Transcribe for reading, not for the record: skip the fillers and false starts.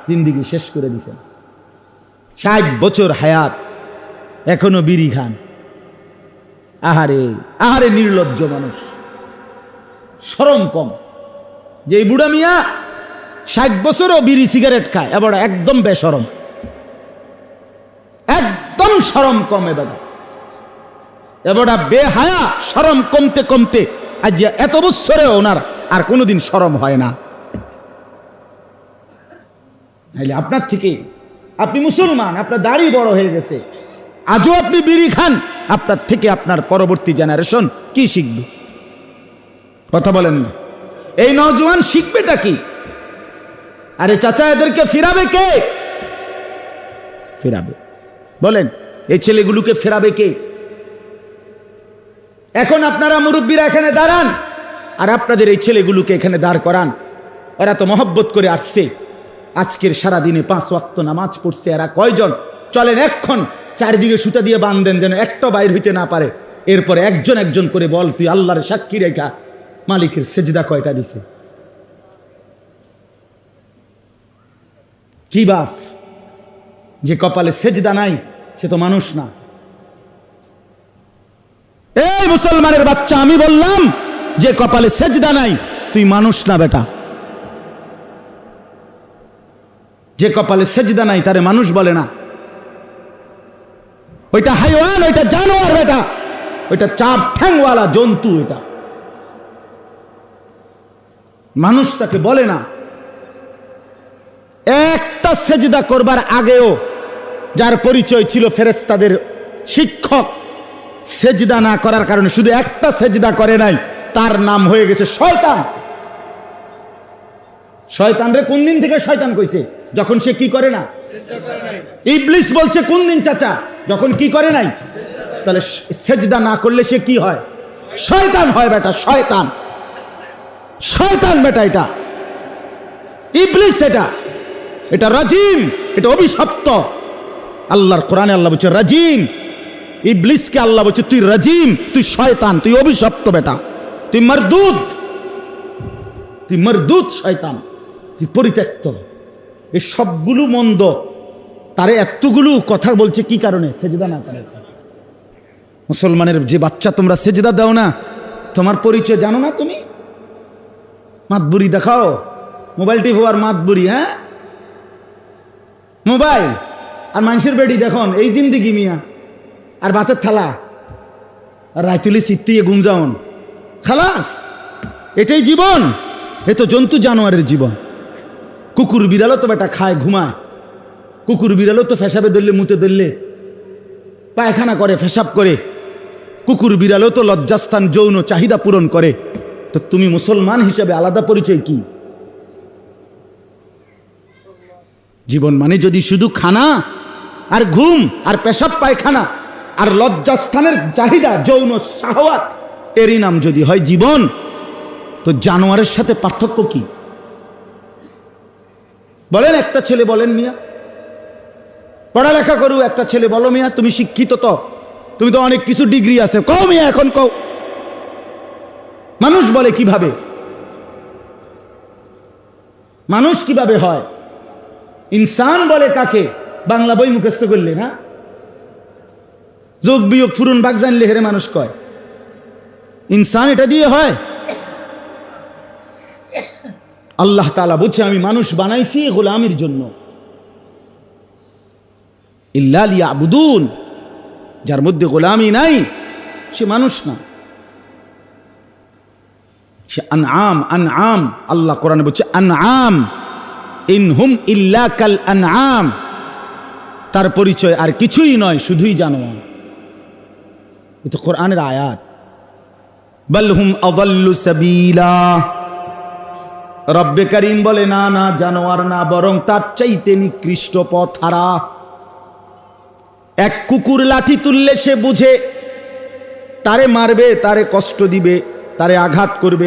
জিন্দিগি শেষ করে দিছেন। 60 বছর হায়াত, এখনো বিড়ি খান। আহারে আহারে নির্লজ্জ মানুষ, শরম কম। যে বুড়া মিয়া 60 বছরও বিড়ি সিগারেট খায়, এবার একদম বেশরম, একদম শরম কম। এবার বেহায়া, শরম কমতে কমতে আজ এত বছরে ওনার আর কোনোদিন শরম হয় না। আপনার থেকে, আপনি মুসলমান, আপনার দাড়ি বড় হয়ে গেছে, আজও আপনি বিড়ি খান, আপনার থেকে আপনার পরবর্তী জেনারেশন কি শিখবে? কথা বলেন না। এই নওজোয়ান শিখবেটা কি? আরে চাচা, এদেরকে ফিরাবে কে? ফিরাবে বলেন, এই ছেলেগুলোকে ফেরাবে কে? এখন আপনারা মুরব্বীরা এখানে দাঁড়ান, আর আপনাদের এই ছেলেগুলোকে এখানে দাঁড় করান। ওরা তো মহব্বত করে আসছে, আজকের সারাদিনে 5 ওয়াক্ত নামাজ পড়ছে। এরা কয়জন? চলেন এক্ষণ চারিদিকে সুতা দিয়ে বাঁধেন, যেন একটা বাইর হইতে না পারে। এরপরে একজন একজন করে বল, তুই আল্লাহর সাক্ষী রেখা মালিকের সেজদা কয়টা দিছে? কি বাপ, যে কপালে সেজদা নাই সে তো মানুষ না। এই মুসলমানের বাচ্চা, আমি বললাম যে কপালে সেজদা নাই তুই মানুষ না বেটা। যে কপালে সেজদা নাই তারে মানুষ বলে না। ওইটা হাইওয়ান, ওইটা জানোয়ার বেটা, ওইটা চাপ ঠ্যাংওয়ালা জন্তু, এটা মানুষ তাকে বলে না। একটা সেজদা করবার আগেও যার পরিচয় ছিল ফেরেশতাদের শিক্ষক, সেজদা না করার কারণে শুধু একটা সেজদা করে নাই, তার নাম হয়ে গেছে শয়তান। শয়তান রে কোন দিন থেকে শয়তান কইছে? যখন সে কি করে না, সেজদা করে নাই। ইবলিস বলছে কোন দিন চাচা? যখন কি করে নাই। তাহলে সেজদা না করলে সে কি হয়? শয়তান হয় বেটা, শয়তান। শয়তান বেটা, এটা ইবলিস, এটা রাজিম, এটা অভিশপ্ত। আল্লাহর কোরআনে আল্লাহ বলছে রাজিম। ইবলিসকে আল্লাহ বলছে তুই রাজিম, তুই শয়তান, তুই অভিশপ্ত বেটা, তুই মারদুদ, তুই মারদুদ শয়তান, তুই পরিত্যক্ত। এই সবগুলো মন্দ, তারে এতগুলো কথা বলছে কি কারণে? সেজদা না করে। মুসলমানের যে বাচ্চা, তোমরা সেজদা দাও না, তোমার পরিচয় জানো না তুমি? মাতবুরি দেখাও, মোবাইল টিপো আর মাতবুরি। হ্যাঁ, মোবাইল আর মানুষের বেডি দেখুন, এই জিন্দিগি মিয়া। আর বাতের থালা আর রাইতুলি সিত্তিয়ে গুমজাউন, খালাস, এটাই জীবন। এ তো জন্তু জানোয়ারের জীবন। কুকুর বিড়ালও তো বেটা খায়, ঘুমায়। কুকুর বিড়ালও তো ফেসাবে ধরলে, মুতে ধরলে পায়খানা করে, ফেসাব করে। কুকুর বিড়ালও তো লজ্জাস্থান, যৌন চাহিদা পূরণ করে। তো তুমি মুসলমান হিসাবে আলাদা পরিচয় কি? জীবন মানে যদি শুধু খানা আর ঘুম আর পেশাব পায়খানা আর লজ্জাস্থানের চাহিদা, যৌন শাহওয়াত, এরই নাম যদি হয় জীবন, তো জানোয়ারের সাথে পার্থক্য কি? বলেন একটা ছেলে, বলেন মিয়া, পড়ালেখা করু একটা ছেলে, বলো মিয়া তুমি শিক্ষিত, তো তুমি তো অনেক কিছু ডিগ্রি আছে, কও মিয়া, এখন কও। মানুষ বলে কিভাবে? মানুষ কিভাবে হয়? ইনসান বলে কাকে? বাংলা বই মুখস্থ করলে না, যোগ বিয়োগ ফুরন বাগ জানলে হেরে মানুষ কয়। ইনসান এটা দিয়ে হয়? আল্লাহ তাআলা বলছে আমি মানুষ বানাইছি গোলামির জন্য। ইল্লা লিয়াবুদুন, যার মধ্যে গোলামি নাই সে মানুষ না, সে আনআম। আনআম, আল্লাহ কোরআনে বলছে আনআম, ইনহুম ইল্লা কাল আনআম। তার পরিচয় আর কিছুই নয়, শুধুই জানোয়ার। এটা কোরআনের আয়াত। বাল হুম আযাল্লু সাবিলা। রব্বে কারীম বলে না না, জানোয়ার না, বরং তার চাইতে নিকৃষ্ট পথ হারা। এক কুকুর লাঠি তুললে সে বুঝে তারে মারবে, তারে কষ্ট দিবে, তারে আঘাত করবে।